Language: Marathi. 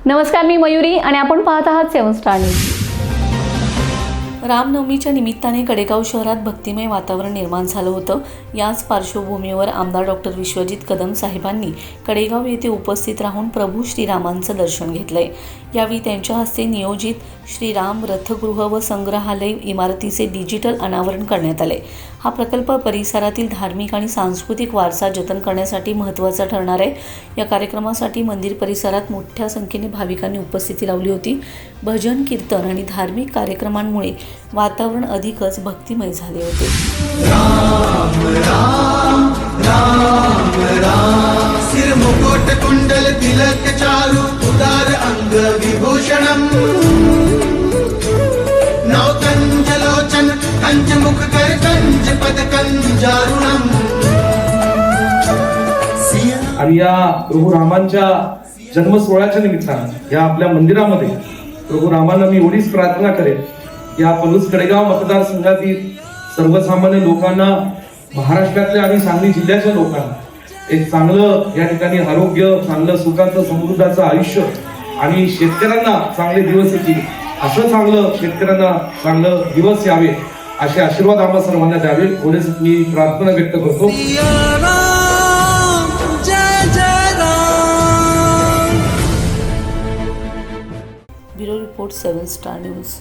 नमस्कार, मी मयुरी आणि आपण पाहत आहात 7 स्टार न्यूज. रामनवमीच्या निमित्ताने कडेगाव शहरात भक्तिमय वातावरण निर्माण झालं होतं. याच पार्श्वभूमीवर आमदार डॉक्टर विश्वजित कदम साहेबांनी कडेगाव येथे उपस्थित राहून प्रभू श्रीरामांचं दर्शन घेतलंय. यावेळी त्यांच्या हस्ते नियोजित श्रीराम रथगृह व संग्रहालय इमारतीचे डिजिटल अनावरण करण्यात आले. हा प्रकल्प परिसरातील धार्मिक आणि सांस्कृतिक वारसा जतन करण्यासाठी महत्त्वाचा ठरणार आहे. या कार्यक्रमासाठी मंदिर परिसरात मोठ्या संख्येने भाविकांनी उपस्थिती लावली होती. भजन, कीर्तन आणि धार्मिक कार्यक्रमांमुळे वातावरण अधिकच भक्तिमय झाले होते. राम राम राम राम सिर मुकुट कुंडल तिलक चारु उदार अंग विभूषणम नवकंज लोचन कंज मुख कर कंज पद कंजारुणम. आणि या प्रभू रामांच्या जन्म सोहळ्याच्या निमित्तानं या आपल्या मंदिरामध्ये प्रभू रामांना मी एवढीच प्रार्थना करेन, या पलूस कडेगाव मतदारसंघातील सर्वसामान्य लोकांना, महाराष्ट्रातल्या आणि सांगली जिल्ह्याच्या लोकांना एक चांगलं या ठिकाणी आरोग्य, चांगलं सुखाचं समृद्धाचं आयुष्य आणि शेतकऱ्यांना चांगले दिवस येतील, असं चांगलं शेतकऱ्यांना चांगलं दिवस यावे असे आशीर्वाद आम्हा सर्वांना द्यावे एवढेच मी प्रार्थना व्यक्त करतो. Bureau report 7 star news.